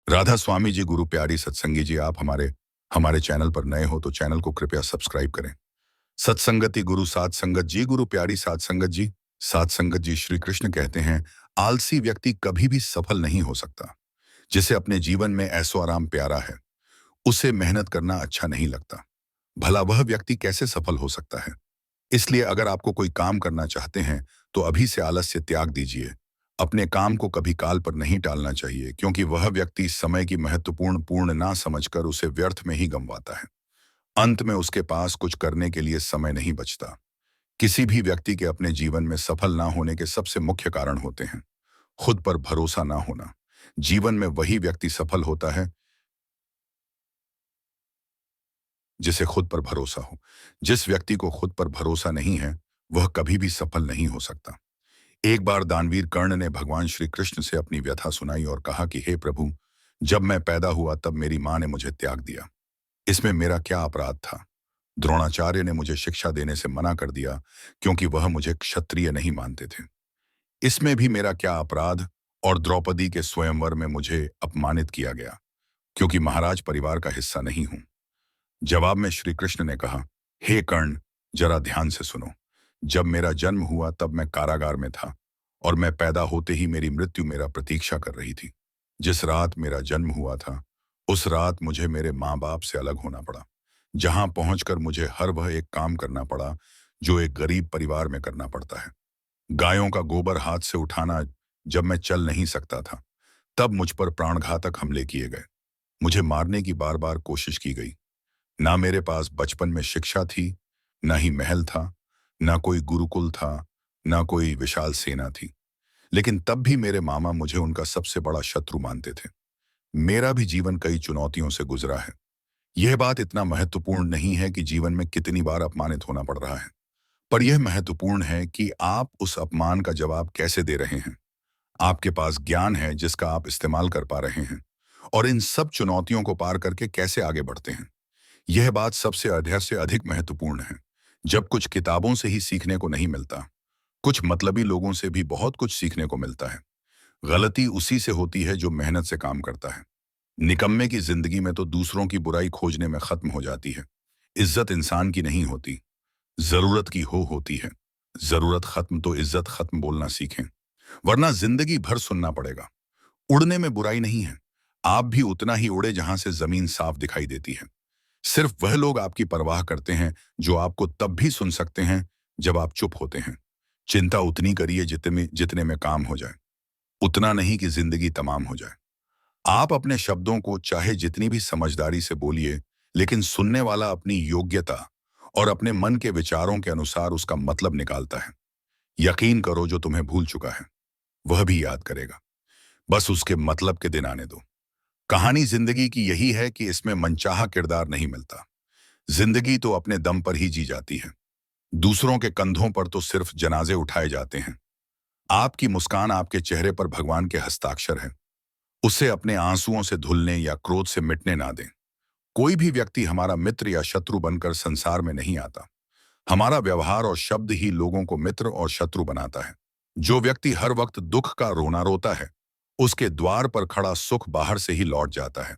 राधा स्वामी जी, गुरु प्यारी सत्संगी जी, आप हमारे हमारे चैनल पर नए हो तो चैनल को कृपया सब्सक्राइब करें। सत्संगति गुरु साध संगत जी, गुरु प्यारी साध संगत जी। साध संगत जी, श्री कृष्ण कहते हैं, आलसी व्यक्ति कभी भी सफल नहीं हो सकता। जिसे अपने जीवन में ऐसो आराम प्यारा है, उसे मेहनत करना अच्छा नहीं लगता। भला वह व्यक्ति कैसे सफल हो सकता है? इसलिए अगर आपको कोई काम करना चाहते हैं तो अभी से आलस्य त्याग दीजिए। अपने काम को कभी काल पर नहीं टालना चाहिए, क्योंकि वह व्यक्ति समय की महत्वपूर्ण पूर्ण ना समझकर उसे व्यर्थ में ही गंवाता है। अंत में उसके पास कुछ करने के लिए समय नहीं बचता। किसी भी व्यक्ति के अपने जीवन में सफल ना होने के सबसे मुख्य कारण होते हैं खुद पर भरोसा ना होना। जीवन में वही व्यक्ति सफल होता है जिसे खुद पर भरोसा हो। जिस व्यक्ति को खुद पर भरोसा नहीं है, वह कभी भी सफल नहीं हो सकता। एक बार दानवीर कर्ण ने भगवान श्री कृष्ण से अपनी व्यथा सुनाई और कहा कि हे प्रभु, जब मैं पैदा हुआ तब मेरी मां ने मुझे त्याग दिया। इसमें मेरा क्या अपराध था? द्रोणाचार्य ने मुझे शिक्षा देने से मना कर दिया, क्योंकि वह मुझे क्षत्रिय नहीं मानते थे। इसमें भी मेरा क्या अपराध? और द्रौपदी के स्वयंवर में मुझे अपमानित किया गया, क्योंकि महाराज परिवार का हिस्सा नहीं हूं। जवाब में श्री कृष्ण ने कहा, हे कर्ण, जरा ध्यान से सुनो। जब मेरा जन्म हुआ तब मैं कारागार में था, और मैं पैदा होते ही मेरी मृत्यु मेरा प्रतीक्षा कर रही थी। जिस रात मेरा जन्म हुआ था, उस रात मुझे मेरे माँ बाप से अलग होना पड़ा। जहां पहुंचकर मुझे हर वह एक काम करना पड़ा जो एक गरीब परिवार में करना पड़ता है। गायों का गोबर हाथ से उठाना। जब मैं चल नहीं सकता था, तब मुझ पर प्राणघातक हमले किए गए। मुझे मारने की बार बार कोशिश की गई। ना मेरे पास बचपन में शिक्षा थी, ना ही महल था, ना कोई गुरुकुल था, ना कोई विशाल सेना थी। लेकिन तब भी मेरे मामा मुझे उनका सबसे बड़ा शत्रु मानते थे। मेरा भी जीवन कई चुनौतियों से गुजरा है। यह बात इतना महत्वपूर्ण नहीं है कि जीवन में कितनी बार अपमानित होना पड़ रहा है, पर यह महत्वपूर्ण है कि आप उस अपमान का जवाब कैसे दे रहे हैं। आपके पास ज्ञान है जिसका आप इस्तेमाल कर पा रहे हैं, और इन सब चुनौतियों को पार करके कैसे आगे बढ़ते हैं। यह बात सबसे अधिक से अधिक महत्वपूर्ण है। जब कुछ किताबों से ही सीखने को नहीं मिलता, कुछ मतलबी लोगों से भी बहुत कुछ सीखने को मिलता है। गलती उसी से होती है जो मेहनत से काम करता है। निकम्मे की जिंदगी में तो दूसरों की बुराई खोजने में खत्म हो जाती है। इज्जत इंसान की नहीं होती, जरूरत की होती है। जरूरत खत्म तो इज्जत खत्म बोलना सीखें, वरना जिंदगी भर सुनना पड़ेगा। उड़ने में बुराई नहीं है। आप भी उतना ही उड़े जहां से जमीन साफ दिखाई देती है। सिर्फ वह लोग आपकी परवाह करते हैं जो आपको तब भी सुन सकते हैं जब आप चुप होते हैं। चिंता उतनी करिए जितने जितने में काम हो जाए, उतना नहीं कि जिंदगी तमाम हो जाए। आप अपने शब्दों को चाहे जितनी भी समझदारी से बोलिए, लेकिन सुनने वाला अपनी योग्यता और अपने मन के विचारों के अनुसार उसका मतलब निकालता है। यकीन करो, जो तुम्हें भूल चुका है वह भी याद करेगा। बस उसके मतलब के दिन आने दो। कहानी जिंदगी की यही है कि इसमें मनचाहा किरदार नहीं मिलता। जिंदगी तो अपने दम पर ही जी जाती है। दूसरों के कंधों पर तो सिर्फ जनाजे उठाए जाते हैं। आपकी मुस्कान आपके चेहरे पर भगवान के हस्ताक्षर है। उसे अपने आंसुओं से धुलने या क्रोध से मिटने ना दें। कोई भी व्यक्ति हमारा मित्र या शत्रु बनकर संसार में नहीं आता। हमारा व्यवहार और शब्द ही लोगों को मित्र और शत्रु बनाता है। जो व्यक्ति हर वक्त दुख का रोना रोता है, उसके द्वार पर खड़ा सुख बाहर से ही लौट जाता है।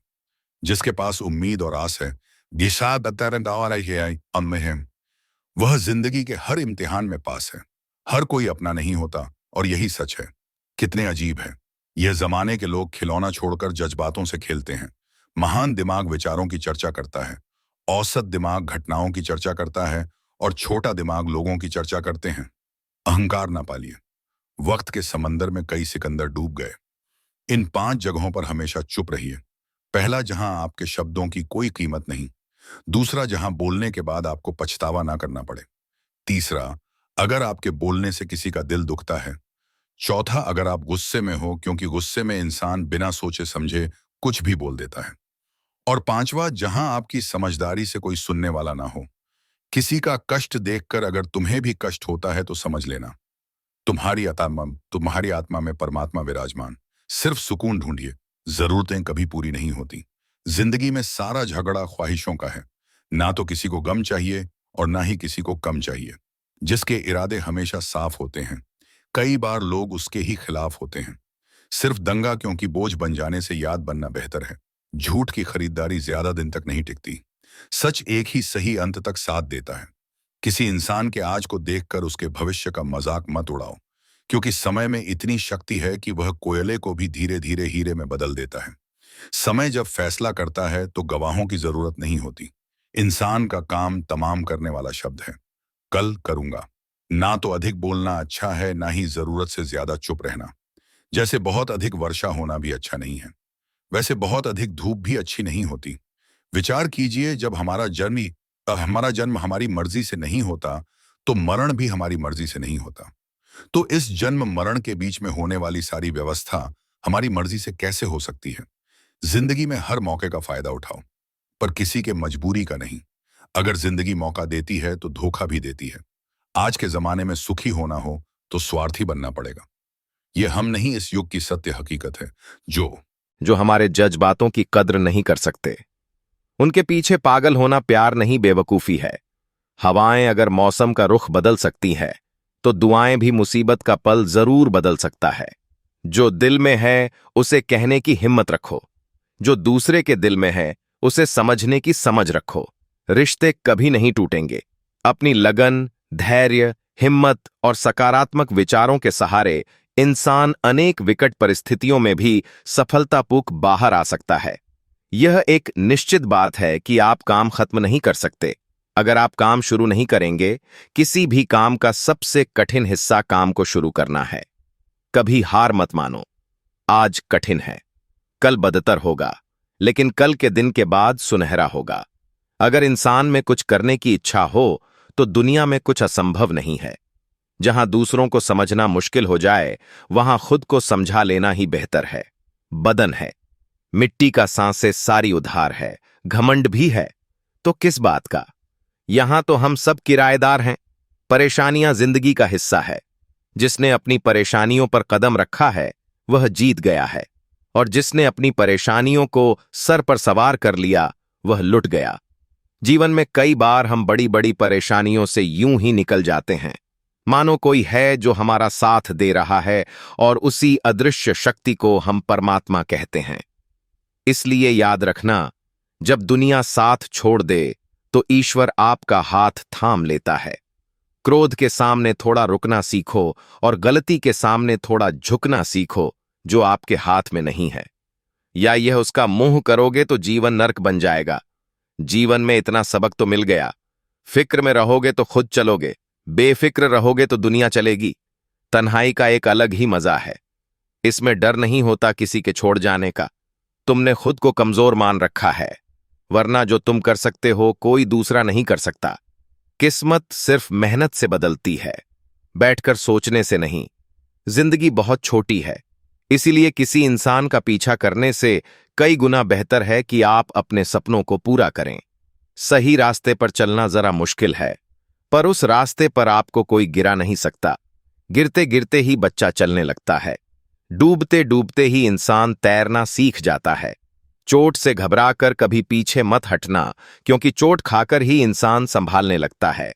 जिसके पास उम्मीद और आस है, दिशा है, वह जिंदगी के हर इम्तिहान में पास है। हर कोई अपना नहीं होता, और यही सच है। कितने अजीब है, यह जमाने के लोग खिलौना छोड़कर जज्बातों से खेलते हैं। महान दिमाग विचारों की चर्चा करता है, औसत दिमाग घटनाओं की चर्चा करता है, और छोटा दिमाग लोगों की चर्चा करते हैं। अहंकार ना पालिए। वक्त के समंदर में कई सिकंदर डूब गए। इन 5 जगहों पर हमेशा चुप रहिए। पहला, जहां आपके शब्दों की कोई कीमत नहीं। दूसरा, जहां बोलने के बाद आपको पछतावा ना करना पड़े। तीसरा, अगर आपके बोलने से किसी का दिल दुखता है। चौथा, अगर आप गुस्से में हो, क्योंकि गुस्से में इंसान बिना सोचे समझे कुछ भी बोल देता है। और पांचवा, जहां आपकी समझदारी से कोई सुनने वाला ना हो। किसी का कष्ट देखकर अगर तुम्हें भी कष्ट होता है तो समझ लेना, तुम्हारी आत्मा में परमात्मा विराजमान। सिर्फ सुकून ढूंढिए। जरूरतें कभी पूरी नहीं होती। जिंदगी में सारा झगड़ा ख्वाहिशों का है। ना तो किसी को गम चाहिए और ना ही किसी को कम चाहिए। जिसके इरादे हमेशा साफ होते हैं, कई बार लोग उसके ही खिलाफ होते हैं। सिर्फ दंगा क्योंकि बोझ बन जाने से याद बनना बेहतर है। झूठ की खरीदारी ज्यादा दिन तक नहीं टिकती। सच एक ही सही अंत तक साथ देता है। किसी इंसान के आज को देखकर उसके भविष्य का मजाक मत उड़ाओ, क्योंकि समय में इतनी शक्ति है कि वह कोयले को भी धीरे धीरे हीरे में बदल देता है। समय जब फैसला करता है तो गवाहों की जरूरत नहीं होती। इंसान का काम तमाम करने वाला शब्द है। कल करूंगा। ना तो अधिक बोलना अच्छा है, ना ही जरूरत से ज्यादा चुप रहना। जैसे बहुत अधिक वर्षा होना भी अच्छा नहीं है, वैसे बहुत अधिक धूप भी अच्छी नहीं होती। विचार कीजिए, जब हमारा जन्म हमारी मर्जी से नहीं होता, तो मरण भी हमारी मर्जी से नहीं होता। तो इस जन्म मरण के बीच में होने वाली सारी व्यवस्था हमारी मर्जी से कैसे हो सकती है? जिंदगी में हर मौके का फायदा उठाओ, पर किसी के मजबूरी का नहीं। अगर जिंदगी मौका देती है तो धोखा भी देती है। आज के जमाने में सुखी होना हो तो स्वार्थी बनना पड़ेगा। ये हम नहीं, इस युग की सत्य हकीकत है। जो हमारे जज्बातों की कद्र नहीं कर सकते, उनके पीछे पागल होना प्यार नहीं, बेवकूफी है। हवाएं अगर मौसम का रुख बदल सकती है, तो दुआएं भी मुसीबत का पल जरूर बदल सकता है। जो दिल में है उसे कहने की हिम्मत रखो, जो दूसरे के दिल में है उसे समझने की समझ रखो। रिश्ते कभी नहीं टूटेंगे। अपनी लगन, धैर्य, हिम्मत और सकारात्मक विचारों के सहारे इंसान अनेक विकट परिस्थितियों में भी सफलतापूर्वक बाहर आ सकता है। यह एक निश्चित बात है कि आप काम खत्म नहीं कर सकते। अगर आप काम शुरू नहीं करेंगे, किसी भी काम का सबसे कठिन हिस्सा काम को शुरू करना है। कभी हार मत मानो। आज कठिन है, कल बदतर होगा, लेकिन कल के दिन के बाद सुनहरा होगा। अगर इंसान में कुछ करने की इच्छा हो, तो दुनिया में कुछ असंभव नहीं है। जहां दूसरों को समझना मुश्किल हो जाए, वहां खुद को समझा लेना ही बेहतर है। बदन है, मिट्टी का सांसें सारी उधार है। घमंड भी है तो किस बात का? यहां तो हम सब किराएदार हैं। परेशानियां जिंदगी का हिस्सा है। जिसने अपनी परेशानियों पर कदम रखा है, वह जीत गया है, और जिसने अपनी परेशानियों को सर पर सवार कर लिया, वह लुट गया। जीवन में कई बार हम बड़ी बड़ी परेशानियों से यूं ही निकल जाते हैं, मानो कोई है जो हमारा साथ दे रहा है, और उसी अदृश्य शक्ति को हम परमात्मा कहते हैं। इसलिए याद रखना, जब दुनिया साथ छोड़ दे तो ईश्वर आपका हाथ थाम लेता है। क्रोध के सामने थोड़ा रुकना सीखो, और गलती के सामने थोड़ा झुकना सीखो जो आपके हाथ में नहीं है। या यह उसका मुंह करोगे तो जीवन नर्क बन जाएगा। जीवन में इतना सबक तो मिल गया। फिक्र में रहोगे तो खुद चलोगे, बेफिक्र रहोगे तो दुनिया चलेगी। तन्हाई का एक अलग ही मजा है। इसमें डर नहीं होता किसी के छोड़ जाने का। तुमने खुद को कमजोर मान रखा है, वरना जो तुम कर सकते हो कोई दूसरा नहीं कर सकता। किस्मत सिर्फ मेहनत से बदलती है, बैठकर सोचने से नहीं। जिंदगी बहुत छोटी है, इसीलिए किसी इंसान का पीछा करने से कई गुना बेहतर है कि आप अपने सपनों को पूरा करें। सही रास्ते पर चलना जरा मुश्किल है, पर उस रास्ते पर आपको कोई गिरा नहीं सकता। गिरते गिरते ही बच्चा चलने लगता है। डूबते डूबते ही इंसान तैरना सीख जाता है। चोट से घबराकर कभी पीछे मत हटना, क्योंकि चोट खाकर ही इंसान संभालने लगता है।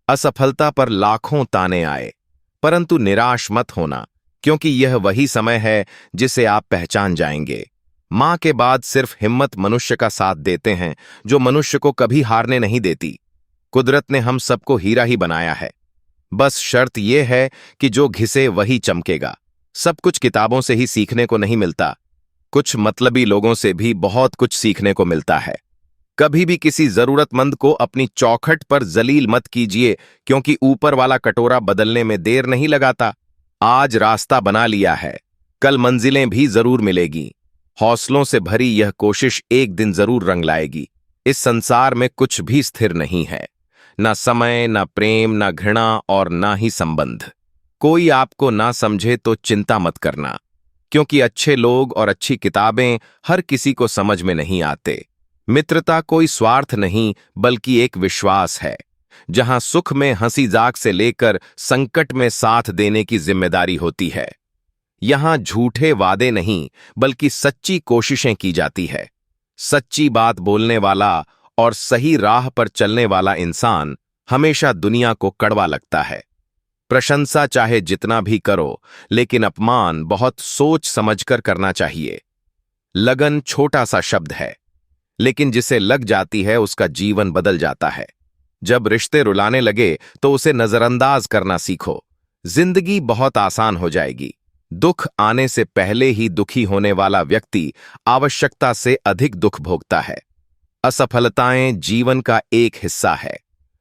असफलता पर लाखों ताने आए, परंतु निराश मत होना, क्योंकि यह वही समय है जिसे आप पहचान जाएंगे। मां के बाद सिर्फ हिम्मत मनुष्य का साथ देते हैं, जो मनुष्य को कभी हारने नहीं देती। कुदरत ने हम सबको हीरा ही बनाया है। बस शर्त यह है कि जो घिसे वही चमकेगा। सब कुछ किताबों से ही सीखने को नहीं मिलता। कुछ मतलबी लोगों से भी बहुत कुछ सीखने को मिलता है। कभी भी किसी जरूरतमंद को अपनी चौखट पर जलील मत कीजिए, क्योंकि ऊपर वाला कटोरा बदलने में देर नहीं लगाता। आज रास्ता बना लिया है, कल मंजिलें भी जरूर मिलेगी। हौसलों से भरी यह कोशिश एक दिन जरूर रंग लाएगी। इस संसार में कुछ भी स्थिर नहीं है, ना समय, ना प्रेम, ना घृणा और ना ही संबंध। कोई आपको ना समझे तो चिंता मत करना, क्योंकि अच्छे लोग और अच्छी किताबें हर किसी को समझ में नहीं आते। मित्रता कोई स्वार्थ नहीं, बल्कि एक विश्वास है, जहां सुख में हंसी जाक से लेकर संकट में साथ देने की जिम्मेदारी होती है। यहां झूठे वादे नहीं, बल्कि सच्ची कोशिशें की जाती है। सच्ची बात बोलने वाला और सही राह पर चलने वाला इंसान हमेशा दुनिया को कड़वा लगता है। प्रशंसा चाहे जितना भी करो, लेकिन अपमान बहुत सोच समझकर करना चाहिए। लगन छोटा सा शब्द है, लेकिन जिसे लग जाती है उसका जीवन बदल जाता है। जब रिश्ते रुलाने लगे तो उसे नजरअंदाज करना सीखो। जिंदगी बहुत आसान हो जाएगी। दुख आने से पहले ही दुखी होने वाला व्यक्ति आवश्यकता से अधिक दुख भोगता है। असफलताएं जीवन का एक हिस्सा है।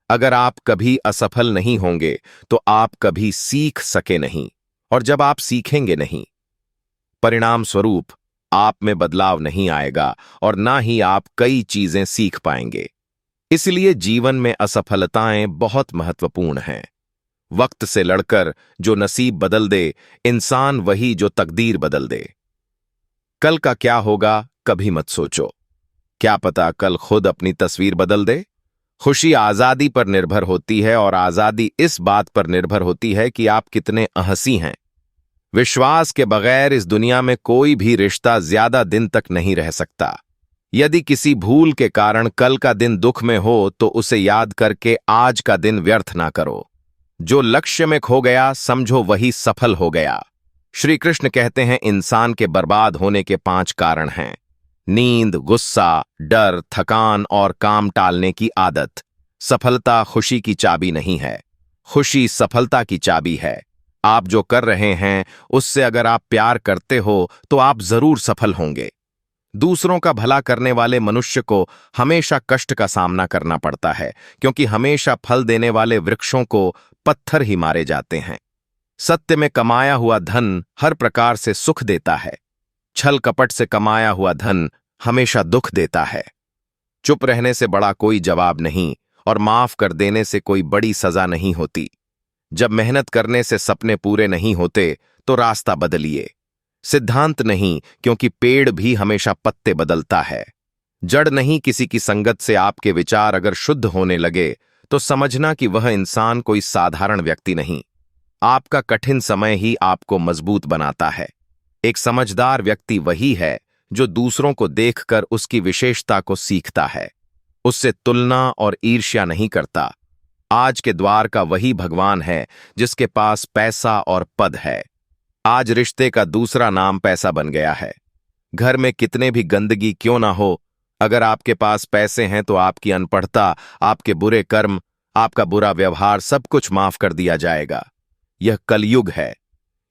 अगर आप कभी असफल नहीं होंगे तो आप कभी सीख सके नहीं, और जब आप सीखेंगे नहीं, परिणाम स्वरूप आप में बदलाव नहीं आएगा और ना ही आप कई चीजें सीख पाएंगे। इसलिए जीवन में असफलताएं बहुत महत्वपूर्ण हैं। वक्त से लड़कर जो नसीब बदल दे, इंसान वही जो तकदीर बदल दे। कल का क्या होगा कभी मत सोचो। क्या पता कल खुद अपनी तस्वीर बदल दे। खुशी आजादी पर निर्भर होती है और आजादी इस बात पर निर्भर होती है कि आप कितने अहसी हैं। विश्वास के बगैर इस दुनिया में कोई भी रिश्ता ज्यादा दिन तक नहीं रह सकता। यदि किसी भूल के कारण कल का दिन दुख में हो तो उसे याद करके आज का दिन व्यर्थ ना करो। जो लक्ष्य में खो गया समझो वही सफल हो गया। श्री कृष्ण कहते हैं इंसान के बर्बाद होने के 5 कारण हैं: नींद, गुस्सा, डर, थकान और काम टालने की आदत। सफलता खुशी की चाबी नहीं है, खुशी सफलता की चाबी है। आप जो कर रहे हैं उससे अगर आप प्यार करते हो तो आप जरूर सफल होंगे। दूसरों का भला करने वाले मनुष्य को हमेशा कष्ट का सामना करना पड़ता है, क्योंकि हमेशा फल देने वाले वृक्षों को पत्थर ही मारे जाते हैं। सत्य में कमाया हुआ धन हर प्रकार से सुख देता है, छल कपट से कमाया हुआ धन हमेशा दुख देता है। चुप रहने से बड़ा कोई जवाब नहीं और माफ कर देने से कोई बड़ी सजा नहीं होती। जब मेहनत करने से सपने पूरे नहीं होते तो रास्ता बदलिए। सिद्धांत नहीं, क्योंकि पेड़ भी हमेशा पत्ते बदलता है। जड़ नहीं, किसी की संगत से आपके विचार अगर शुद्ध होने लगे तो समझना कि वह इंसान कोई साधारण व्यक्ति नहीं। आपका कठिन समय ही आपको मजबूत बनाता है। एक समझदार व्यक्ति वही है जो दूसरों को देखकर उसकी विशेषता को सीखता है, उससे तुलना और ईर्ष्या नहीं करता। आज के द्वार का वही भगवान है जिसके पास पैसा और पद है। आज रिश्ते का दूसरा नाम पैसा बन गया है। घर में कितने भी गंदगी क्यों ना हो, अगर आपके पास पैसे हैं तो आपकी अनपढ़ता, आपके बुरे कर्म, आपका बुरा व्यवहार सब कुछ माफ कर दिया जाएगा। यह कलयुग है।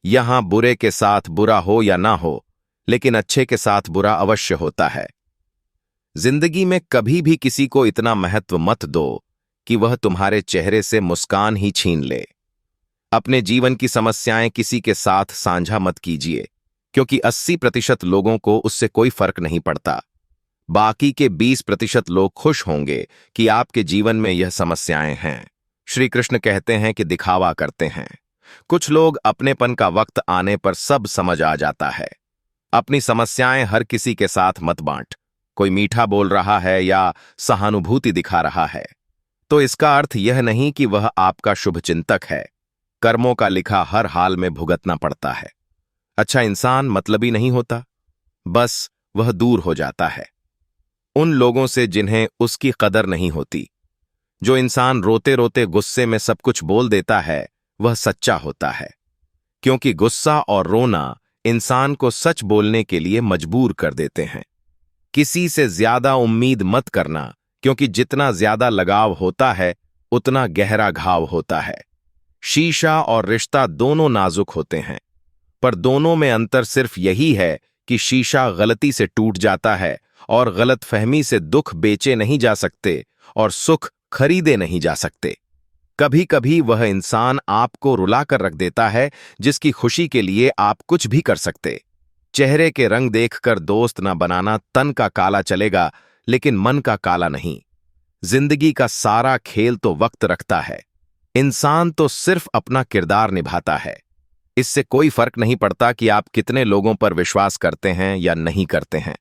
यहां बुरे के साथ बुरा हो या ना हो, लेकिन अच्छे के साथ बुरा अवश्य होता है। जिंदगी में कभी भी किसी को इतना महत्व मत दो कि वह तुम्हारे चेहरे से मुस्कान ही छीन ले। अपने जीवन की समस्याएं किसी के साथ साझा मत कीजिए, क्योंकि 80% लोगों को उससे कोई फर्क नहीं पड़ता। बाकी के 20% लोग खुश होंगे कि आपके जीवन में यह समस्याएं हैं। श्री कृष्ण कहते हैं कि दिखावा करते हैं। कुछ लोग अपनेपन का वक्त आने पर सब समझ आ जाता है। अपनी समस्याएं हर किसी के साथ मत बांट। कोई मीठा बोल रहा है या सहानुभूति दिखा रहा है तो इसका अर्थ यह नहीं कि वह आपका शुभचिंतक है। कर्मों का लिखा हर हाल में भुगतना पड़ता है। अच्छा इंसान मतलबी नहीं होता, बस वह दूर हो जाता है उन लोगों से जिन्हें उसकी कदर नहीं होती। जो इंसान रोते रोते गुस्से में सब कुछ बोल देता है वह सच्चा होता है, क्योंकि गुस्सा और रोना इंसान को सच बोलने के लिए मजबूर कर देते हैं। किसी से ज्यादा उम्मीद मत करना, क्योंकि जितना ज्यादा लगाव होता है उतना गहरा घाव होता है। शीशा और रिश्ता दोनों नाजुक होते हैं, पर दोनों में अंतर सिर्फ यही है कि शीशा गलती से टूट जाता है और गलतफहमी से दुख बेचे नहीं जा सकते और सुख खरीदे नहीं जा सकते। कभी कभी वह इंसान आपको रुलाकर रख देता है जिसकी खुशी के लिए आप कुछ भी कर सकते। चेहरे के रंग देखकर दोस्त न बनाना। तन का काला चलेगा लेकिन मन का काला नहीं। जिंदगी का सारा खेल तो वक्त रखता है। इंसान तो सिर्फ अपना किरदार निभाता है। इससे कोई फर्क नहीं पड़ता कि आप कितने लोगों पर विश्वास करते हैं या नहीं करते हैं।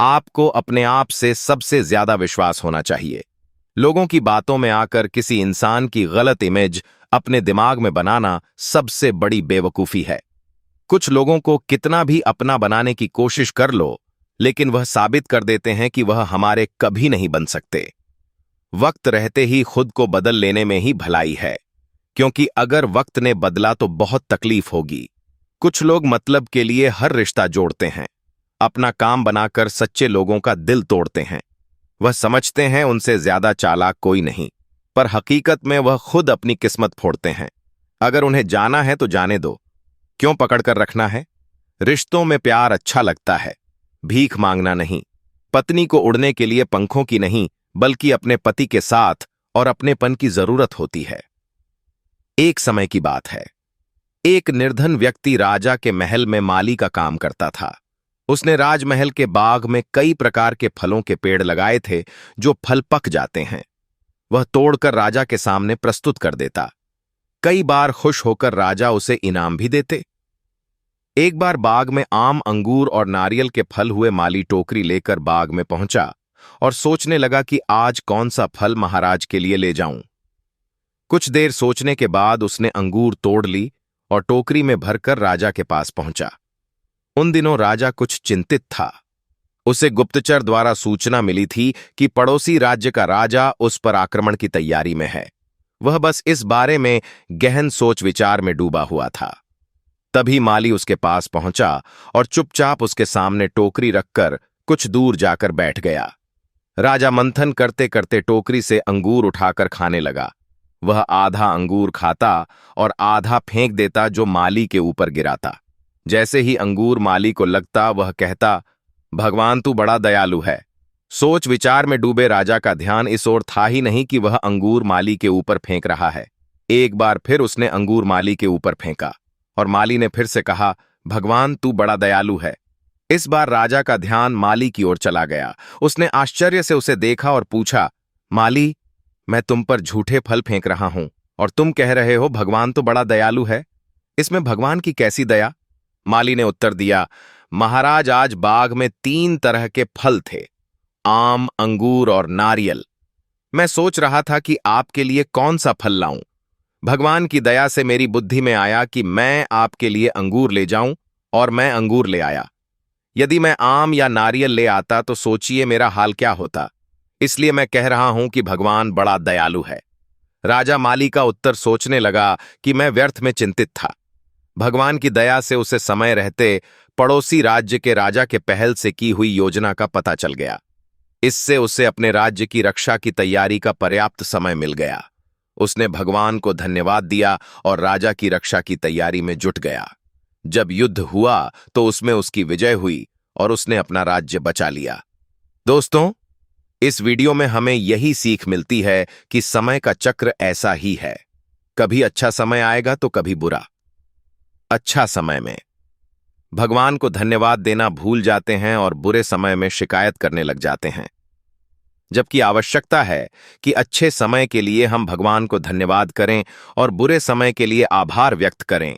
आपको अपने आप से सबसे ज्यादा विश्वास होना चाहिए। लोगों की बातों में आकर किसी इंसान की गलत इमेज अपने दिमाग में बनाना सबसे बड़ी बेवकूफी है। कुछ लोगों को कितना भी अपना बनाने की कोशिश कर लो, लेकिन वह साबित कर देते हैं कि वह हमारे कभी नहीं बन सकते। वक्त रहते ही खुद को बदल लेने में ही भलाई है, क्योंकि अगर वक्त ने बदला तो बहुत तकलीफ होगी। कुछ लोग मतलब के लिए हर रिश्ता जोड़ते हैं, अपना काम बनाकर सच्चे लोगों का दिल तोड़ते हैं। वह समझते हैं उनसे ज्यादा चालाक कोई नहीं, पर हकीकत में वह खुद अपनी किस्मत फोड़ते हैं। अगर उन्हें जाना है तो जाने दो, क्यों पकड़कर रखना है। रिश्तों में प्यार अच्छा लगता है, भीख मांगना नहीं। पत्नी को उड़ने के लिए पंखों की नहीं, बल्कि अपने पति के साथ और अपनेपन की जरूरत होती है। एक समय की बात है, एक निर्धन व्यक्ति राजा के महल में माली का काम करता था। उसने राजमहल के बाग में कई प्रकार के फलों के पेड़ लगाए थे जो फल पक जाते हैं। वह तोड़कर राजा के सामने प्रस्तुत कर देता। कई बार खुश होकर राजा उसे इनाम भी देते। एक बार बाग में आम, अंगूर और नारियल के फल हुए माली टोकरी लेकर बाग में पहुंचा और सोचने लगा कि आज कौन सा फल महाराज के लिए ले जाऊं। कुछ देर सोचने के बाद उसने अंगूर तोड़ ली और टोकरी में भरकर राजा के पास पहुंचा। उन दिनों राजा कुछ चिंतित था। उसे गुप्तचर द्वारा सूचना मिली थी कि पड़ोसी राज्य का राजा उस पर आक्रमण की तैयारी में है। वह बस इस बारे में गहन सोच विचार में डूबा हुआ था। तभी माली उसके पास पहुंचा और चुपचाप उसके सामने टोकरी रखकर कुछ दूर जाकर बैठ गया। राजा मंथन करते करते टोकरी से अंगूर उठाकर खाने लगा। वह आधा अंगूर खाता और आधा फेंक देता जो माली के ऊपर गिराता। जैसे ही अंगूर माली को लगता वह कहता, भगवान तू बड़ा दयालु है। सोच विचार में डूबे राजा का ध्यान इस ओर था ही नहीं कि वह अंगूर माली के ऊपर फेंक रहा है। एक बार फिर उसने अंगूर माली के ऊपर फेंका और माली ने फिर से कहा, भगवान तू बड़ा दयालु है। इस बार राजा का ध्यान माली की ओर चला गया। उसने आश्चर्य से उसे देखा और पूछा, माली, मैं तुम पर झूठे फल फेंक रहा हूं और तुम कह रहे हो भगवान तो बड़ा दयालु है। इसमें भगवान की कैसी दया? माली ने उत्तर दिया, महाराज आज बाग में 3 तरह के फल थे, आम, अंगूर और नारियल। मैं सोच रहा था कि आपके लिए कौन सा फल लाऊं। भगवान की दया से मेरी बुद्धि में आया कि मैं आपके लिए अंगूर ले जाऊं और मैं अंगूर ले आया। यदि मैं आम या नारियल ले आता तो सोचिए मेरा हाल क्या होता। इसलिए मैं कह रहा हूं कि भगवान बड़ा दयालु है। राजा माली का उत्तर सोचने लगा कि मैं व्यर्थ में चिंतित था। भगवान की दया से उसे समय रहते पड़ोसी राज्य के राजा के पहल से की हुई योजना का पता चल गया। इससे उसे अपने राज्य की रक्षा की तैयारी का पर्याप्त समय मिल गया। उसने भगवान को धन्यवाद दिया और राजा की रक्षा की तैयारी में जुट गया। जब युद्ध हुआ तो उसमें उसकी विजय हुई और उसने अपना राज्य बचा लिया। दोस्तों, इस वीडियो में हमें यही सीख मिलती है कि समय का चक्र ऐसा ही है, कभी अच्छा समय आएगा तो कभी बुरा। अच्छा समय में भगवान को धन्यवाद देना भूल जाते हैं और बुरे समय में शिकायत करने लग जाते हैं, जबकि आवश्यकता है कि अच्छे समय के लिए हम भगवान को धन्यवाद करें और बुरे समय के लिए आभार व्यक्त करें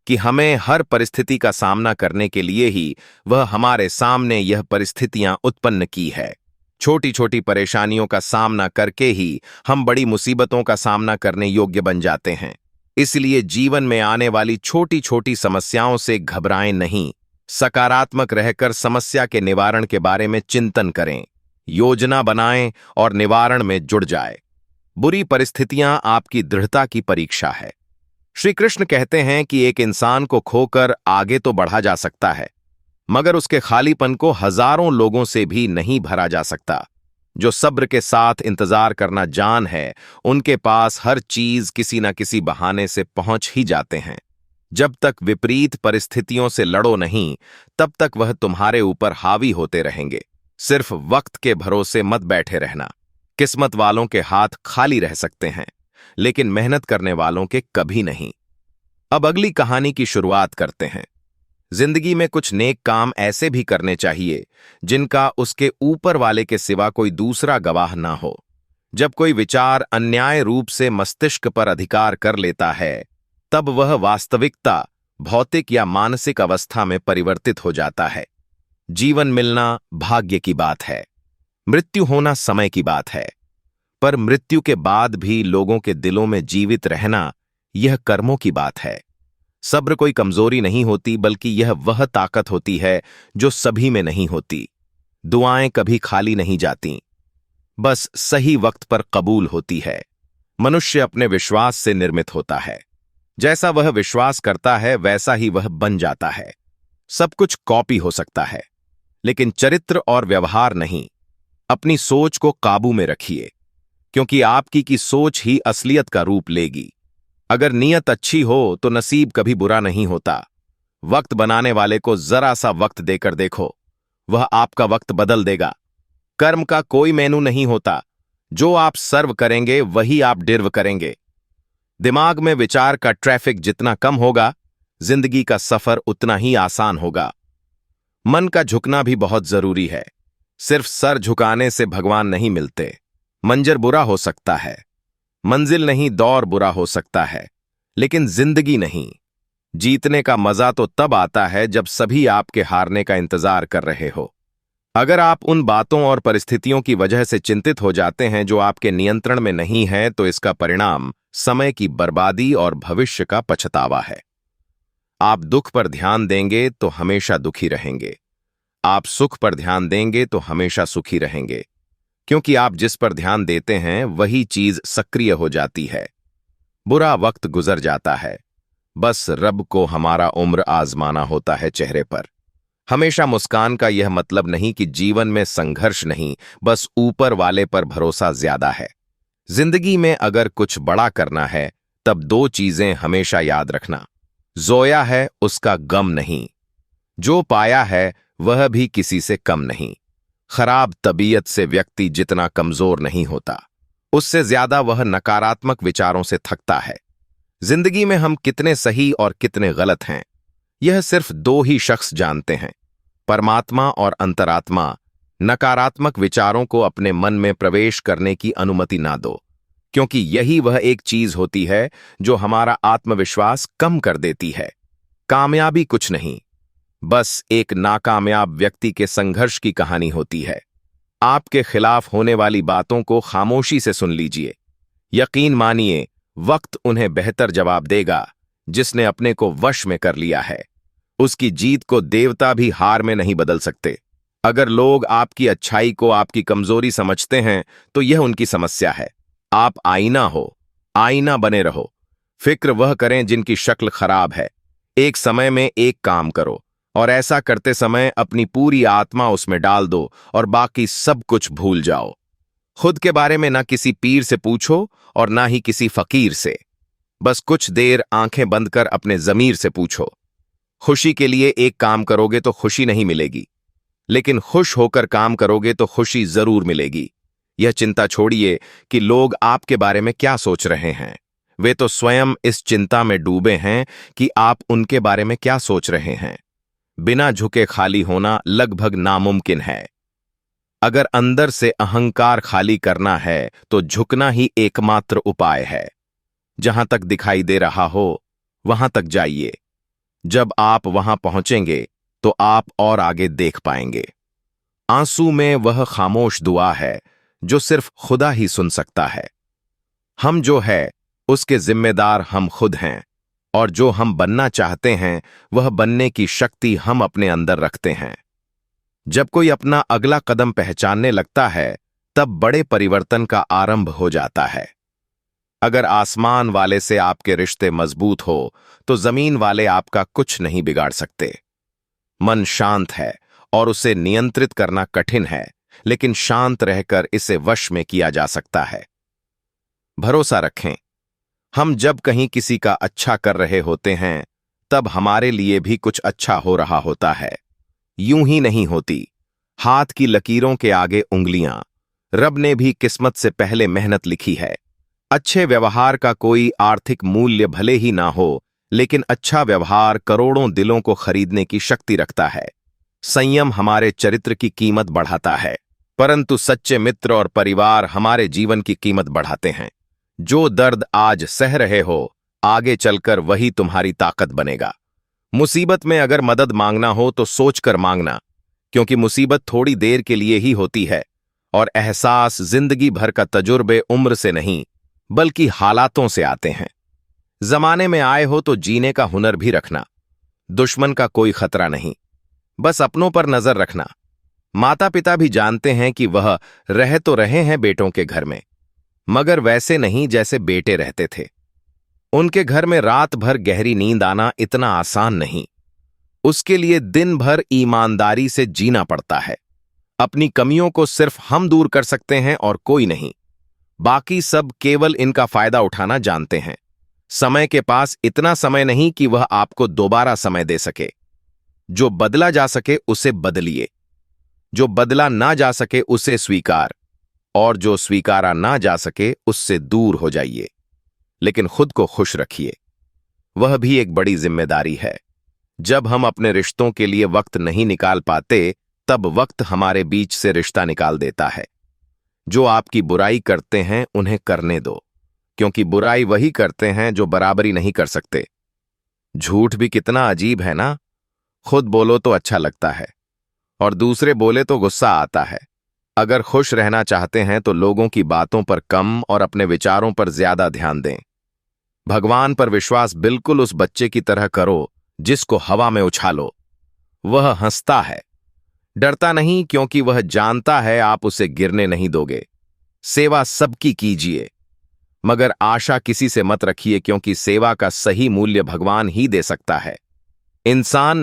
कि हमें हर परिस्थिति का सामना करने के लिए ही वह हमारे सामने यह परिस्थितियां उत्पन्न की है। छोटी छोटी परेशानियों का सामना करके ही हम बड़ी मुसीबतों का सामना करने योग्य बन जाते हैं। इसलिए जीवन में आने वाली छोटी छोटी समस्याओं से घबराएं नहीं, सकारात्मक रहकर समस्या के निवारण के बारे में चिंतन करें, योजना बनाएं और निवारण में जुड़ जाए। बुरी परिस्थितियां आपकी दृढ़ता की परीक्षा है। श्री कृष्ण कहते हैं कि एक इंसान को खोकर आगे तो बढ़ा जा सकता है, मगर उसके खालीपन को हजारों लोगों से भी नहीं भरा जा सकता। जो सब्र के साथ इंतजार करना जान है, उनके पास हर चीज किसी न किसी बहाने से पहुंच ही जाते हैं। जब तक विपरीत परिस्थितियों से लड़ो नहीं, तब तक वह तुम्हारे ऊपर हावी होते रहेंगे। सिर्फ वक्त के भरोसे मत बैठे रहना। किस्मत वालों के हाथ खाली रह सकते हैं, लेकिन मेहनत करने वालों के कभी नहीं। अब अगली कहानी की शुरुआत करते हैं। जिंदगी में कुछ नेक काम ऐसे भी करने चाहिए जिनका उसके ऊपर वाले के सिवा कोई दूसरा गवाह ना हो। जब कोई विचार अन्याय रूप से मस्तिष्क पर अधिकार कर लेता है, तब वह वास्तविकता, भौतिक या मानसिक अवस्था में परिवर्तित हो जाता है। जीवन मिलना भाग्य की बात है, मृत्यु होना समय की बात है, पर मृत्यु के बाद भी लोगों के दिलों में जीवित रहना यह कर्मों की बात है। सब्र कोई कमजोरी नहीं होती, बल्कि यह वह ताकत होती है जो सभी में नहीं होती। दुआएं कभी खाली नहीं जाती, बस सही वक्त पर कबूल होती है। मनुष्य अपने विश्वास से निर्मित होता है। जैसा वह विश्वास करता है वैसा ही वह बन जाता है। सब कुछ कॉपी हो सकता है, लेकिन चरित्र और व्यवहार नहीं। अपनी सोच को काबू में रखिए, क्योंकि आपकी की सोच ही असलियत का रूप लेगी। अगर नीयत अच्छी हो तो नसीब कभी बुरा नहीं होता। वक्त बनाने वाले को जरा सा वक्त देकर देखो, वह आपका वक्त बदल देगा। कर्म का कोई मेनू नहीं होता। जो आप सर्व करेंगे वही आप डिर्व करेंगे। दिमाग में विचार का ट्रैफिक जितना कम होगा, जिंदगी का सफर उतना ही आसान होगा। मन का झुकना भी बहुत जरूरी है। सिर्फ सर झुकाने से भगवान नहीं मिलते। मंजर बुरा हो सकता है, मंजिल नहीं दौर बुरा हो सकता है, लेकिन जिंदगी नहीं। जीतने का मजा तो तब आता है जब सभी आपके हारने का इंतजार कर रहे हो। अगर आप उन बातों और परिस्थितियों की वजह से चिंतित हो जाते हैं जो आपके नियंत्रण में नहीं है, तो इसका परिणाम समय की बर्बादी और भविष्य का पछतावा है। आप दुख पर ध्यान देंगे तो हमेशा दुखी रहेंगे। आप सुख पर ध्यान देंगे तो हमेशा सुखी रहेंगे, क्योंकि आप जिस पर ध्यान देते हैं वही चीज सक्रिय हो जाती है। बुरा वक्त गुजर जाता है, बस रब को हमारा उम्र आजमाना होता है चेहरे पर। हमेशा मुस्कान का यह मतलब नहीं कि जीवन में संघर्ष नहीं, बस ऊपर वाले पर भरोसा ज्यादा है। जिंदगी में अगर कुछ बड़ा करना है तब दो चीजें हमेशा याद रखना। जोया है उसका गम नहीं, जो पाया है वह भी किसी से कम नहीं। खराब तबीयत से व्यक्ति जितना कमजोर नहीं होता, उससे ज्यादा वह नकारात्मक विचारों से थकता है। जिंदगी में हम कितने सही और कितने गलत हैं, यह सिर्फ दो ही शख्स जानते हैं, परमात्मा और अंतरात्मा। नकारात्मक विचारों को अपने मन में प्रवेश करने की अनुमति ना दो, क्योंकि यही वह एक चीज होती है जो हमारा आत्मविश्वास कम कर देती है। कामयाबी कुछ नहीं, बस एक नाकामयाब व्यक्ति के संघर्ष की कहानी होती है। आपके खिलाफ होने वाली बातों को खामोशी से सुन लीजिए। यकीन मानिए, वक्त उन्हें बेहतर जवाब देगा। जिसने अपने को वश में कर लिया है, उसकी जीत को देवता भी हार में नहीं बदल सकते। अगर लोग आपकी अच्छाई को आपकी कमजोरी समझते हैं तो यह उनकी समस्या है। आप आईना हो, आईना बने रहो। फिक्र वह करें जिनकी शक्ल खराब है। एक समय में एक काम करो, और ऐसा करते समय अपनी पूरी आत्मा उसमें डाल दो और बाकी सब कुछ भूल जाओ। खुद के बारे में ना किसी पीर से पूछो और ना ही किसी फकीर से। बस कुछ देर आंखें बंद कर अपने जमीर से पूछो। खुशी के लिए एक काम करोगे तो खुशी नहीं मिलेगी, लेकिन खुश होकर काम करोगे तो खुशी जरूर मिलेगी। यह चिंता छोड़िए कि लोग आपके बारे में क्या सोच रहे हैं। वे तो स्वयं इस चिंता में डूबे हैं कि आप उनके बारे में क्या सोच रहे हैं। बिना झुके खाली होना लगभग नामुमकिन है। अगर अंदर से अहंकार खाली करना है तो झुकना ही एकमात्र उपाय है। जहां तक दिखाई दे रहा हो वहां तक जाइए। जब आप वहां पहुंचेंगे तो आप और आगे देख पाएंगे। आंसू में वह खामोश दुआ है जो सिर्फ खुदा ही सुन सकता है। हम जो है उसके जिम्मेदार हम खुद हैं, और जो हम बनना चाहते हैं वह बनने की शक्ति हम अपने अंदर रखते हैं। जब कोई अपना अगला कदम पहचानने लगता है तब बड़े परिवर्तन का आरंभ हो जाता है। अगर आसमान वाले से आपके रिश्ते मजबूत हो तो जमीन वाले आपका कुछ नहीं बिगाड़ सकते। मन शांत है और उसे नियंत्रित करना कठिन है, लेकिन शांत रहकर इसे वश में किया जा सकता है। भरोसा रखें, हम जब कहीं किसी का अच्छा कर रहे होते हैं तब हमारे लिए भी कुछ अच्छा हो रहा होता है। यूं ही नहीं होती। हाथ की लकीरों के आगे उंगलियां। रब ने भी किस्मत से पहले मेहनत लिखी है। अच्छे व्यवहार का कोई आर्थिक मूल्य भले ही ना हो, लेकिन अच्छा व्यवहार करोड़ों दिलों को खरीदने की शक्ति रखता है। संयम हमारे चरित्र की कीमत बढ़ाता है, परंतु सच्चे मित्र और परिवार हमारे जीवन की कीमत बढ़ाते हैं। जो दर्द आज सह रहे हो, आगे चलकर वही तुम्हारी ताकत बनेगा। मुसीबत में अगर मदद मांगना हो तो सोचकर मांगना, क्योंकि मुसीबत थोड़ी देर के लिए ही होती है और एहसास जिंदगी भर का तजुर्बे उम्र से नहीं बल्कि हालातों से आते हैं। जमाने में आए हो तो जीने का हुनर भी रखना। दुश्मन का कोई खतरा नहीं, बस अपनों पर नजर रखना। माता पिता भी जानते हैं कि वह रह तो रहे हैं बेटों के घर में, मगर वैसे नहीं जैसे बेटे रहते थे। उनके घर में रात भर गहरी नींद आना इतना आसान नहीं। उसके लिए दिन भर ईमानदारी से जीना पड़ता है। अपनी कमियों को सिर्फ हम दूर कर सकते हैं और कोई नहीं। बाकी सब केवल इनका फायदा उठाना जानते हैं। समय के पास इतना समय नहीं कि वह आपको दोबारा समय दे सके। जो बदला जा सके उसे बदलिए, जो बदला ना जा सके उसे स्वीकार, और जो स्वीकारा ना जा सके उससे दूर हो जाइए। लेकिन खुद को खुश रखिए, वह भी एक बड़ी जिम्मेदारी है। जब हम अपने रिश्तों के लिए वक्त नहीं निकाल पाते, तब वक्त हमारे बीच से रिश्ता निकाल देता है। जो आपकी बुराई करते हैं उन्हें करने दो, क्योंकि बुराई वही करते हैं जो बराबरी नहीं कर सकते। झूठ भी कितना अजीब है ना। खुद बोलो तो अच्छा लगता है और दूसरे बोले तो गुस्सा आता है। अगर खुश रहना चाहते हैं तो लोगों की बातों पर कम और अपने विचारों पर ज्यादा ध्यान दें। भगवान पर विश्वास बिल्कुल उस बच्चे की तरह करो जिसको हवा में उछालो। वह हंसता है, डरता नहीं, क्योंकि वह जानता है आप उसे गिरने नहीं दोगे। सेवा सबकी कीजिए, मगर आशा किसी से मत रखिए, क्योंकि सेवा का सही मूल्य भगवान ही दे सकता है। इंसान